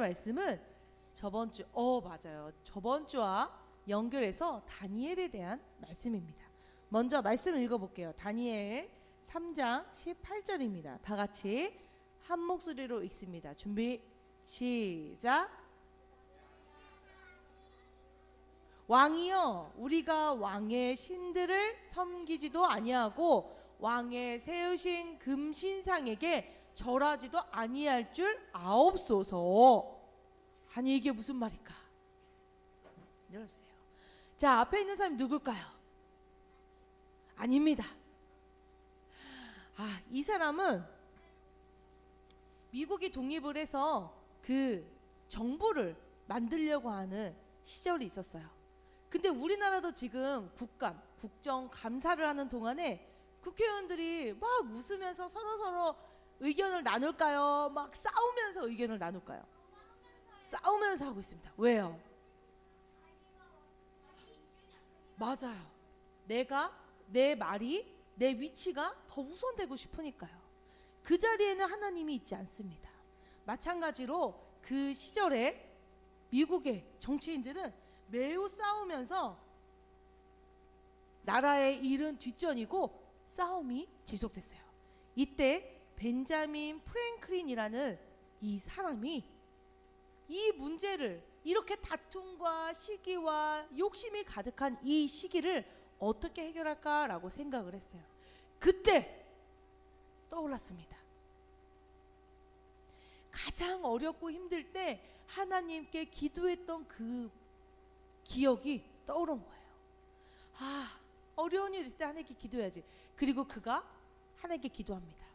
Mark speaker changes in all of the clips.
Speaker 1: 말씀은 맞아요. 저번 주와 연결해서 다니엘에 대한 말씀입니다. 먼저 말씀을 읽어볼게요. 다니엘 3장 18절입니다. 다 같이 한 목소리로 읽습니다. 준비 시작. 왕이여, 우리가 왕의 신들을 섬기지도 아니하고 왕의 세우신 금신상에게 절하지도 아니할 줄 아옵소서. 아니 이게 무슨 말일까? 열어주세요. 자, 앞에 있는 사람이 누굴까요? 아닙니다. 이 사람은 미국이 독립을 해서 그 정부를 만들려고 하는 시절이 있었어요. 근데 우리나라도 지금 국정 감사를 하는 동안에 국회의원들이 막 웃으면서 서로 의견을 나눌까요? 막 싸우면서 의견을 나눌까요? 싸우면서 하고 있습니다. 왜요? 맞아요. 내 말이, 내 위치가 더 우선되고 싶으니까요. 그 자리에는 하나님이 있지 않습니다. 마찬가지로 그 시절에 미국의 정치인들은 매우 싸우면서 나라의 일은 뒷전이고 싸움이 지속됐어요. 이때 벤자민 프랭클린이라는 이 사람이 이 문제를, 이렇게 다툼과 시기와 욕심이 가득한 이 시기를 어떻게 해결할까라고 생각을 했어요. 그때 떠올랐습니다. 가장 어렵고 힘들 때 하나님께 기도했던 그 기억이 떠오른 거예요. 어려운 일 있을 때 하나님께 기도해야지. 그리고 그가 하나님께 기도합니다.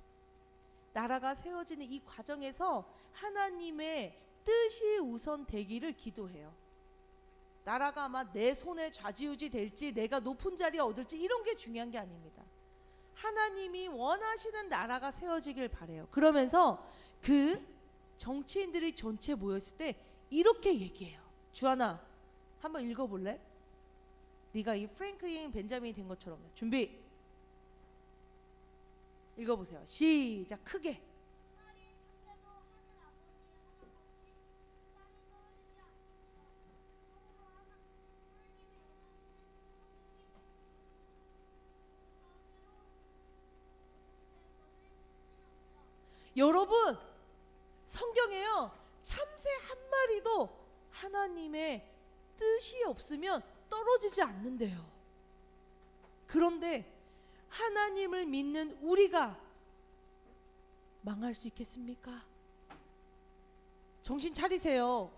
Speaker 1: 나라가 세워지는 이 과정에서 하나님의 뜻이 우선되기를 기도해요. 나라가 아마 내 손에 좌지우지 될지, 내가 높은 자리에 얻을지 이런 게 중요한 게 아닙니다. 하나님이 원하시는 나라가 세워지길 바래요. 그러면서 그 정치인들이 전체 모였을 때 이렇게 얘기해요. 주하나, 한번 읽어볼래? 네가 이 프랭클린 벤자민이 된 것처럼. 준비 읽어보세요. 시작. 크게. 여러분, 성경에요, 참새 한 마리도 하나님의 뜻이 없으면 떨어지지 않는데요. 그런데 하나님을 믿는 우리가 망할 수 있겠습니까? 정신 차리세요.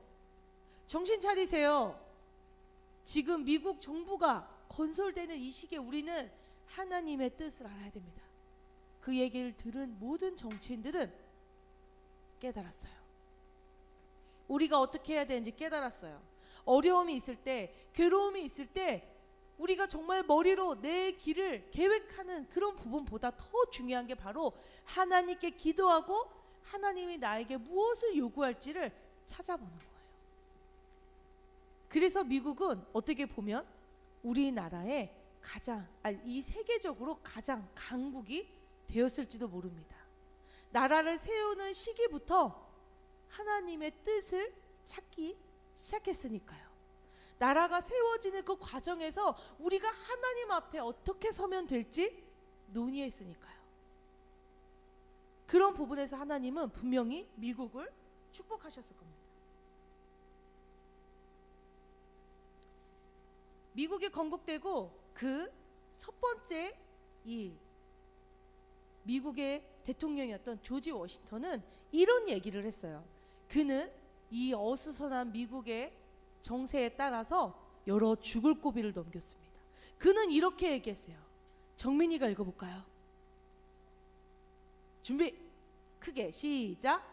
Speaker 1: 정신 차리세요. 지금 미국 정부가 건설되는 이 시기에 우리는 하나님의 뜻을 알아야 됩니다. 그 얘기를 들은 모든 정치인들은 깨달았어요. 우리가 어떻게 해야 되는지 깨달았어요. 어려움이 있을 때, 괴로움이 있을 때 우리가 정말 머리로 내 길을 계획하는 그런 부분보다 더 중요한 게 바로 하나님께 기도하고 하나님이 나에게 무엇을 요구할지를 찾아보는 거예요. 그래서 미국은 어떻게 보면 우리나라의 이 세계적으로 가장 강국이 되었을지도 모릅니다. 나라를 세우는 시기부터 하나님의 뜻을 찾기 시작했으니까요. 나라가 세워지는 그 과정에서 우리가 하나님 앞에 어떻게 서면 될지 논의했으니까요. 그런 부분에서 하나님은 분명히 미국을 축복하셨을 겁니다. 미국이 건국되고 그 첫 번째 이 미국의 대통령이었던 조지 워싱턴은 이런 얘기를 했어요. 그는 이 어수선한 미국의 정세에 따라서 여러 죽을 고비를 넘겼습니다. 그는 이렇게 얘기했어요. 정민이가 읽어볼까요? 준비 크게 시작.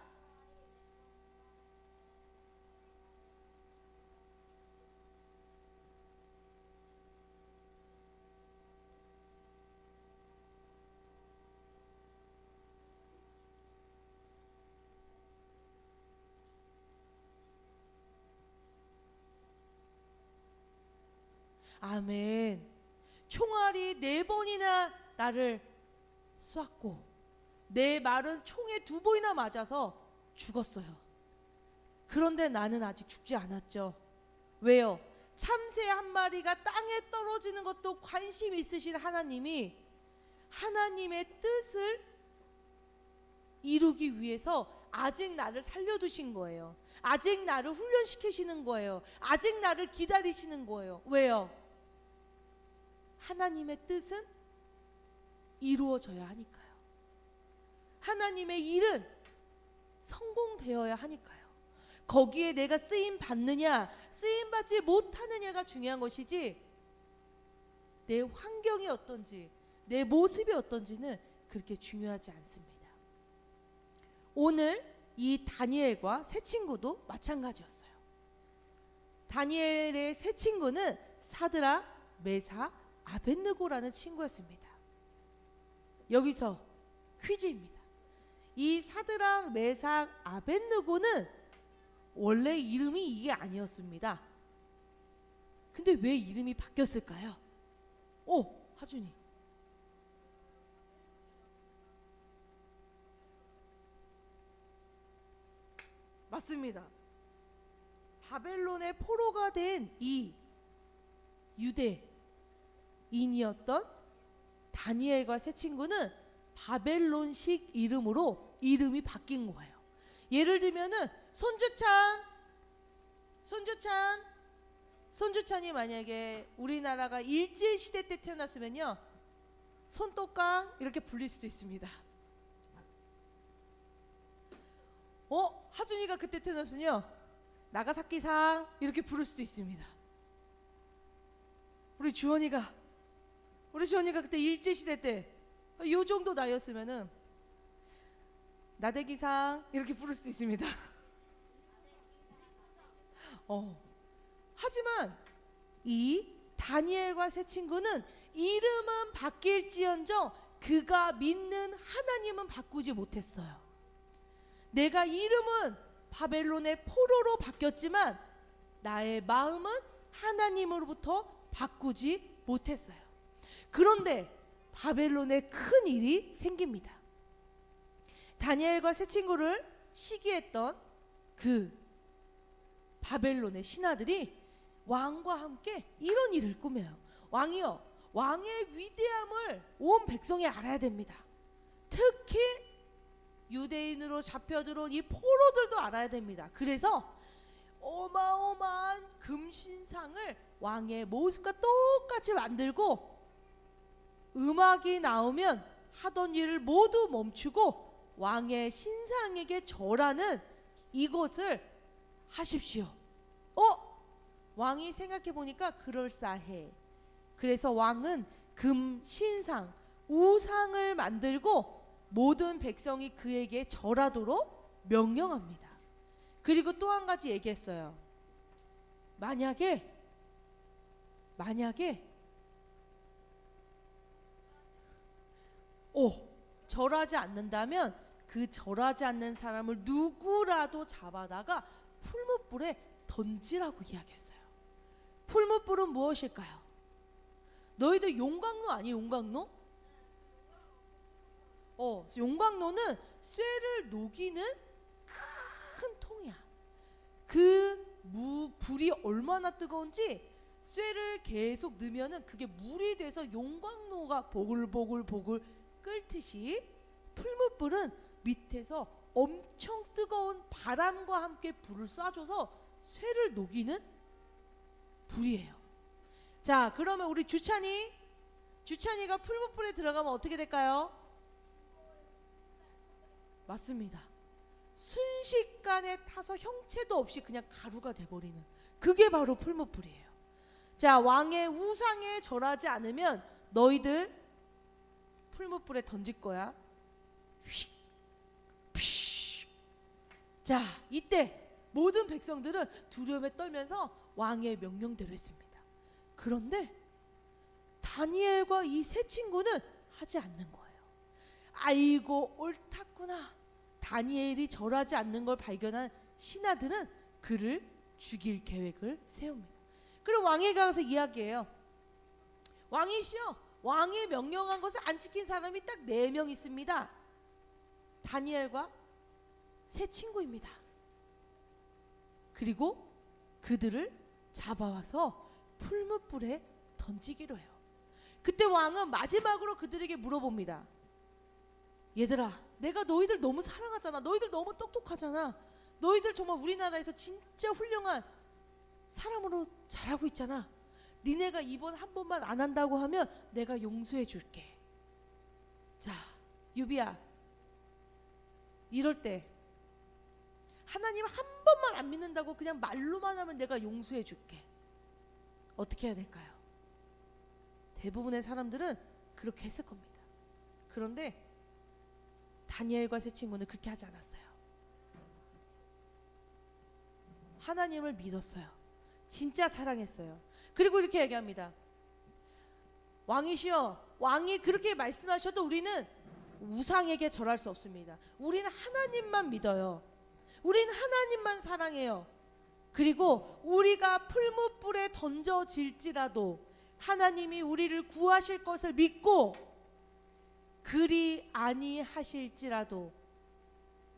Speaker 1: 아멘. 총알이 4번이나 나를 쐈고 내 말은 총에 2번이나 맞아서 죽었어요. 그런데 나는 아직 죽지 않았죠. 왜요? 참새 한 마리가 땅에 떨어지는 것도 관심 있으신 하나님이 하나님의 뜻을 이루기 위해서 아직 나를 살려두신 거예요. 아직 나를 훈련시키시는 거예요. 아직 나를 기다리시는 거예요. 왜요? 하나님의 뜻은 이루어져야 하니까요. 하나님의 일은 성공되어야 하니까요. 거기에 내가 쓰임 받느냐 쓰임 받지 못하느냐가 중요한 것이지 내 환경이 어떤지 내 모습이 어떤지는 그렇게 중요하지 않습니다. 오늘 이 다니엘과 세 친구도 마찬가지였어요. 다니엘의 세 친구는 사드락, 메삭, 아벳느고라는 친구였습니다. 여기서 퀴즈입니다. 이 사드락, 메삭, 아벳느고는 원래 이름이 이게 아니었습니다. 근데 왜 이름이 바뀌었을까요? 하준이. 맞습니다. 바벨론의 포로가 된 이 유대인이었던 다니엘과 세 친구는 바벨론식 이름으로 이름이 바뀐 거예요. 예를 들면은 손주찬이 만약에 우리나라가 일제시대 때 태어났으면요 손똑강 이렇게 불릴 수도 있습니다. 하준이가 그때 태어났으면요 나가사키상 이렇게 부를 수도 있습니다. 우리 주원이가 그때 일제시대 때 요 정도 나이였으면은 나대기상 이렇게 부를 수도 있습니다. 하지만 이 다니엘과 세 친구는 이름은 바뀔지언정 그가 믿는 하나님은 바꾸지 못했어요. 내가 이름은 바벨론의 포로로 바뀌었지만 나의 마음은 하나님으로부터 바꾸지 못했어요. 그런데 바벨론에 큰 일이 생깁니다. 다니엘과 세 친구를 시기했던 그 바벨론의 신하들이 왕과 함께 이런 일을 꾸며요. 왕이요, 왕의 위대함을 온 백성이 알아야 됩니다. 특히 유대인으로 잡혀들어온 이 포로들도 알아야 됩니다. 그래서 어마어마한 금신상을 왕의 모습과 똑같이 만들고 음악이 나오면 하던 일을 모두 멈추고 왕의 신상에게 절하는 이것을 하십시오. 왕이 생각해 보니까 그럴싸해. 그래서 왕은 금 신상, 우상을 만들고 모든 백성이 그에게 절하도록 명령합니다. 그리고 또 한 가지 얘기했어요. 만약에 절하지 않는다면 그 절하지 않는 사람을 누구라도 잡아다가 풀무불에 던지라고 이야기했어요. 풀무불은 무엇일까요? 너희들 용광로 아니에요? 용광로? 용광로는 쇠를 녹이는 큰 통이야. 불이 얼마나 뜨거운지 쇠를 계속 넣으면은 그게 물이 돼서 용광로가 보글보글 끓듯이 풀무불은 밑에서 엄청 뜨거운 바람과 함께 불을 쏴줘서 쇠를 녹이는 불이에요. 자, 그러면 우리 주찬이가 풀무불에 들어가면 어떻게 될까요? 맞습니다. 순식간에 타서 형체도 없이 그냥 가루가 돼버리는 그게 바로 풀무불이에요. 자, 왕의 우상에 절하지 않으면 너희들 풀무불에 던질 거야. 휙, 픽. 자, 이때 모든 백성들은 두려움에 떨면서 왕의 명령대로 했습니다. 그런데 다니엘과 이 세 친구는 하지 않는 거예요. 아이고 옳았구나. 다니엘이 절하지 않는 걸 발견한 신하들은 그를 죽일 계획을 세웁니다. 그리고 왕에게 가서 이야기해요. 왕이시여, 왕이 명령한 것을 안 지킨 사람이 딱 4명 있습니다. 다니엘과 세 친구입니다. 그리고 그들을 잡아와서 풀무불에 던지기로 해요. 그때 왕은 마지막으로 그들에게 물어봅니다. 얘들아, 내가 너희들 너무 사랑하잖아. 너희들 너무 똑똑하잖아. 너희들 정말 우리나라에서 진짜 훌륭한 사람으로 자라고 있잖아. 니네가 이번 한 번만 안 한다고 하면 내가 용서해 줄게. 자, 유비야, 이럴 때 하나님 한 번만 안 믿는다고 그냥 말로만 하면 내가 용서해 줄게. 어떻게 해야 될까요? 대부분의 사람들은 그렇게 했을 겁니다. 그런데 다니엘과 세 친구는 그렇게 하지 않았어요. 하나님을 믿었어요. 진짜 사랑했어요. 그리고 이렇게 얘기합니다. 왕이시여, 왕이 그렇게 말씀하셔도 우리는 우상에게 절할 수 없습니다. 우리는 하나님만 믿어요. 우리는 하나님만 사랑해요. 그리고 우리가 풀무불에 던져질지라도 하나님이 우리를 구하실 것을 믿고 그리 아니하실지라도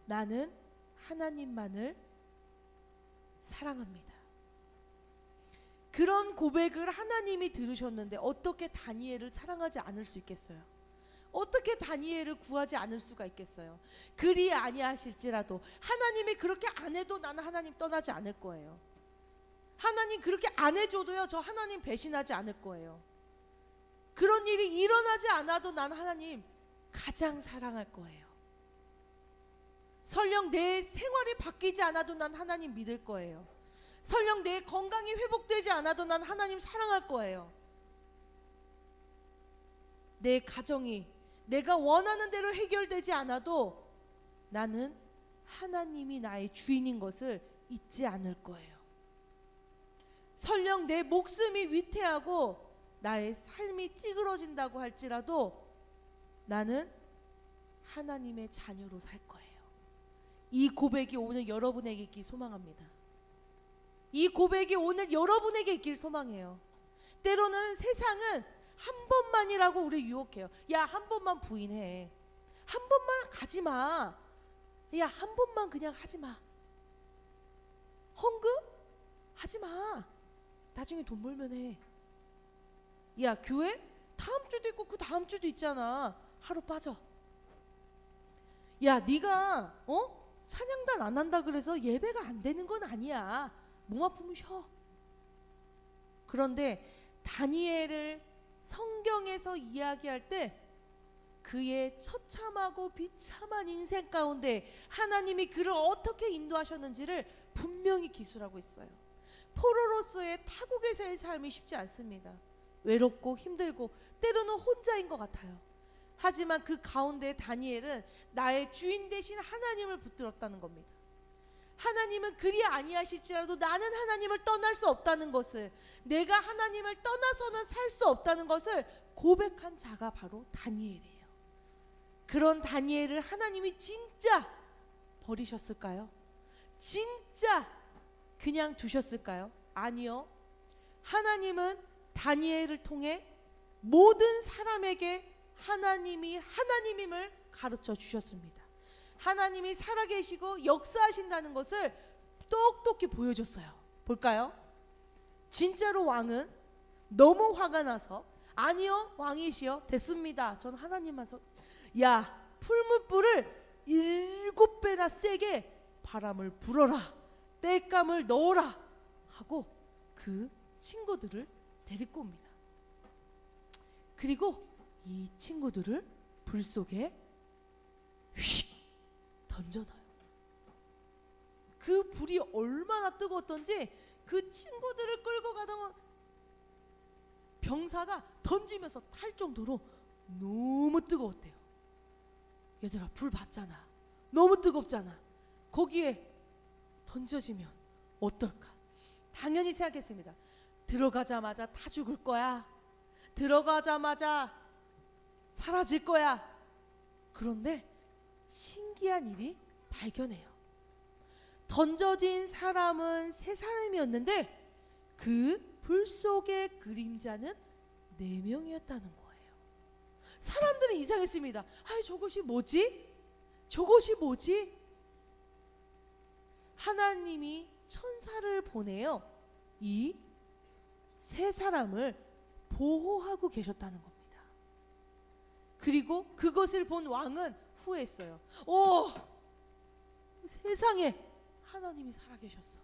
Speaker 1: 나는 하나님만을 사랑합니다. 그런 고백을 하나님이 들으셨는데 어떻게 다니엘을 사랑하지 않을 수 있겠어요? 어떻게 다니엘을 구하지 않을 수가 있겠어요? 그리 아니하실지라도 하나님이 그렇게 안 해도 나는 하나님 떠나지 않을 거예요. 하나님 그렇게 안 해줘도요, 저 하나님 배신하지 않을 거예요. 그런 일이 일어나지 않아도 나는 하나님 가장 사랑할 거예요. 설령 내 생활이 바뀌지 않아도 난 하나님 믿을 거예요. 설령 내 건강이 회복되지 않아도 난 하나님 사랑할 거예요. 내 가정이 내가 원하는 대로 해결되지 않아도 나는 하나님이 나의 주인인 것을 잊지 않을 거예요. 설령 내 목숨이 위태하고 나의 삶이 찌그러진다고 할지라도 나는 하나님의 자녀로 살 거예요. 이 고백이 오늘 여러분에게 있길 소망합니다. 이 고백이 오늘 여러분에게 있길 소망해요. 때로는 세상은 한 번만이라고 우리 유혹해요. 야, 한 번만 부인해. 한 번만 가지 마. 야, 한 번만 그냥 하지 마. 헌금? 하지 마. 나중에 돈 벌면 해. 야, 교회? 다음 주도 있고 그 다음 주도 있잖아. 하루 빠져. 야, 네가 찬양단 안 한다 그래서 예배가 안 되는 건 아니야. 몸 아프면 쉬어. 그런데 다니엘을 성경에서 이야기할 때 그의 처참하고 비참한 인생 가운데 하나님이 그를 어떻게 인도하셨는지를 분명히 기술하고 있어요. 포로로서의 타국에서의 삶이 쉽지 않습니다. 외롭고 힘들고 때로는 혼자인 것 같아요. 하지만 그 가운데 다니엘은 나의 주인 되신 하나님을 붙들었다는 겁니다. 하나님은 그리 아니하실지라도 나는 하나님을 떠날 수 없다는 것을, 내가 하나님을 떠나서는 살 수 없다는 것을 고백한 자가 바로 다니엘이에요. 그런 다니엘을 하나님이 진짜 버리셨을까요? 진짜 그냥 두셨을까요? 아니요. 하나님은 다니엘을 통해 모든 사람에게 하나님이 하나님임을 가르쳐 주셨습니다. 하나님이 살아계시고 역사하신다는 것을 똑똑히 보여줬어요. 볼까요? 진짜로 왕은 너무 화가 나서 아니요, 왕이시여, 됐습니다. 전 하나님만 야, 풀무불을 7배나 세게 바람을 불어라, 땔감을 넣어라 하고 그 친구들을 데리고 옵니다. 그리고 이 친구들을 불 속에 휙 던져놔요. 그 불이 얼마나 뜨거웠던지 그 친구들을 끌고 가다가 병사가 던지면서 탈 정도로 너무 뜨거웠대요. 얘들아, 불 봤잖아. 너무 뜨겁잖아. 거기에 던져지면 어떨까? 당연히 생각했습니다. 들어가자마자 다 죽을 거야. 들어가자마자 사라질 거야. 그런데 신기한 일이 발견해요. 던져진 사람은 3사람이었는데 그 불 속의 그림자는 4명이었다는 거예요. 사람들은 이상했습니다. 아이, 저것이 뭐지? 저것이 뭐지? 하나님이 천사를 보내요. 이 세 사람을 보호하고 계셨다는 겁니다. 그리고 그것을 본 왕은 후회했어요. 오, 세상에 하나님이 살아계셨어.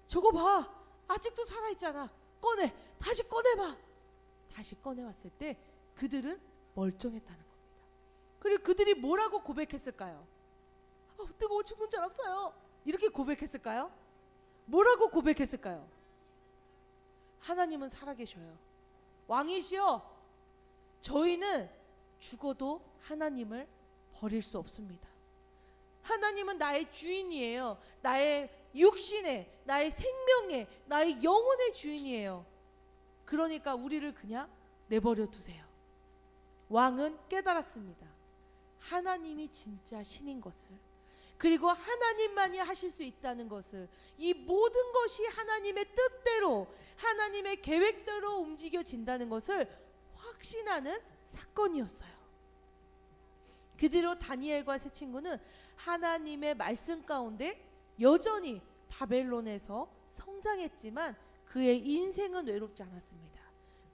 Speaker 1: 저거 봐, 아직도 살아있잖아. 꺼내, 다시 꺼내봐. 다시 꺼내왔을 때 그들은 멀쩡했다는 겁니다. 그리고 그들이 뭐라고 고백했을까요? 뜨거워 죽는 줄 알았어요. 이렇게 고백했을까요? 뭐라고 고백했을까요? 하나님은 살아계셔요. 왕이시여, 저희는 죽어도 하나님을 버릴 수 없습니다. 하나님은 나의 주인이에요. 나의 육신의, 나의 생명의, 나의 영혼의 주인이에요. 그러니까 우리를 그냥 내버려 두세요. 왕은 깨달았습니다. 하나님이 진짜 신인 것을, 그리고 하나님만이 하실 수 있다는 것을, 이 모든 것이 하나님의 뜻대로, 하나님의 계획대로 움직여진다는 것을 확신하는 사건이었어요. 그대로 다니엘과 세 친구는 하나님의 말씀 가운데 여전히 바벨론에서 성장했지만 그의 인생은 외롭지 않았습니다.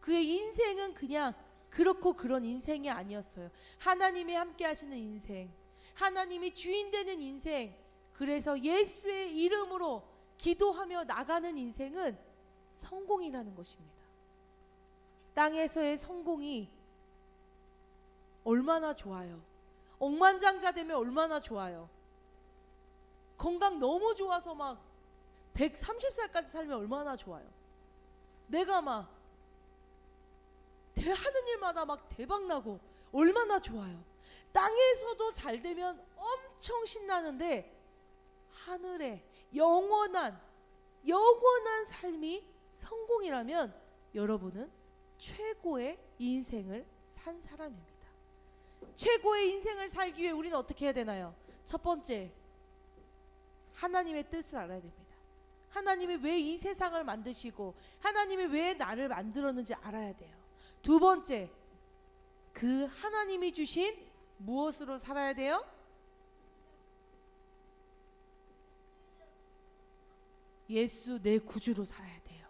Speaker 1: 그의 인생은 그냥 그렇고 그런 인생이 아니었어요. 하나님이 함께 하시는 인생, 하나님이 주인 되는 인생, 그래서 예수의 이름으로 기도하며 나가는 인생은 성공이라는 것입니다. 땅에서의 성공이 얼마나 좋아요. 억만장자 되면 얼마나 좋아요. 건강 너무 좋아서 막 130살까지 살면 얼마나 좋아요. 내가 막 하는 일마다 막 대박 나고 얼마나 좋아요. 땅에서도 잘 되면 엄청 신나는데 하늘에 영원한 삶이 성공이라면 여러분은 최고의 인생을 산 사람입니다. 최고의 인생을 살기 위해 우리는 어떻게 해야 되나요? 첫 번째, 하나님의 뜻을 알아야 됩니다. 하나님이 왜 이 세상을 만드시고 하나님이 왜 나를 만들었는지 알아야 돼요. 두 번째, 그 하나님이 주신 무엇으로 살아야 돼요? 예수 내 구주로 살아야 돼요.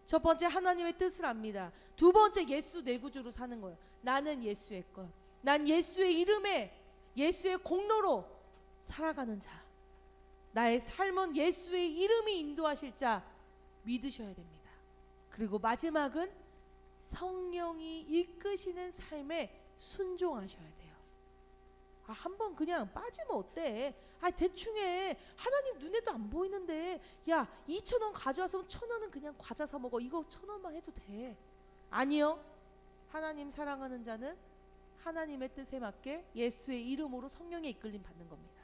Speaker 1: 첫 번째, 하나님의 뜻을 압니다. 두 번째, 예수 내 구주로 사는 거예요. 나는 예수의 것, 난 예수의 이름에, 예수의 공로로 살아가는 자, 나의 삶은 예수의 이름이 인도하실 자 믿으셔야 됩니다. 그리고 마지막은 성령이 이끄시는 삶에 순종하셔야 돼요. 한번 그냥 빠지면 어때? 대충 해. 하나님 눈에도 안 보이는데, 야, 2,000원 가져와서 1,000원은 그냥 과자 사 먹어. 이거 1,000원만 해도 돼. 아니요. 하나님 사랑하는 자는 하나님의 뜻에 맞게 예수의 이름으로 성령의 이끌림 받는 겁니다.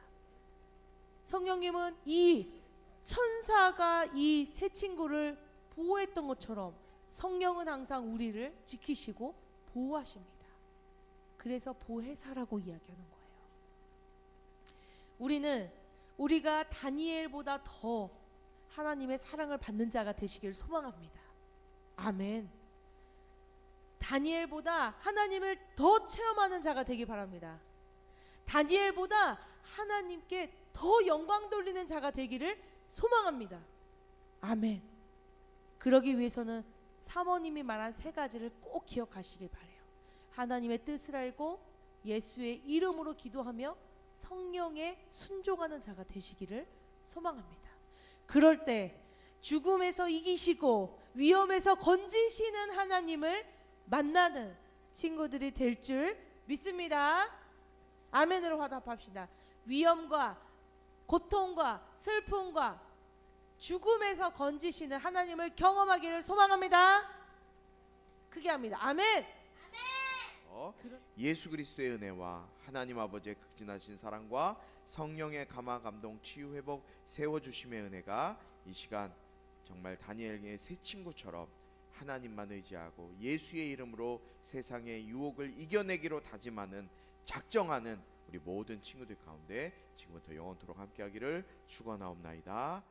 Speaker 1: 성령님은 이 천사가 이 세 친구를 보호했던 것처럼 성령은 항상 우리를 지키시고 보호하십니다. 그래서 보혜사라고 이야기하는 거예요. 우리가 다니엘보다 더 하나님의 사랑을 받는 자가 되시길 소망합니다. 아멘. 다니엘보다 하나님을 더 체험하는 자가 되기 바랍니다. 다니엘보다 하나님께 더 영광 돌리는 자가 되기를 소망합니다. 아멘. 그러기 위해서는 사모님이 말한 세 가지를 꼭 기억하시길 바래요. 하나님의 뜻을 알고 예수의 이름으로 기도하며 성령에 순종하는 자가 되시기를 소망합니다. 그럴 때 죽음에서 이기시고 위험에서 건지시는 하나님을 만나는 친구들이 될 줄 믿습니다. 아멘으로 화답합시다. 위험과 고통과 슬픔과 죽음에서 건지시는 하나님을 경험하기를 소망합니다. 크게 합니다. 아멘.
Speaker 2: 예수 그리스도의 은혜와 하나님 아버지의 극진하신 사랑과 성령의 감화 감동 치유 회복 세워주심의 은혜가 이 시간 정말 다니엘의 세 친구처럼 하나님만 의지하고 예수의 이름으로 세상의 유혹을 이겨내기로 다짐하는 작정하는 우리 모든 친구들 가운데 지금부터 영원토록 함께하기를 축원하옵나이다.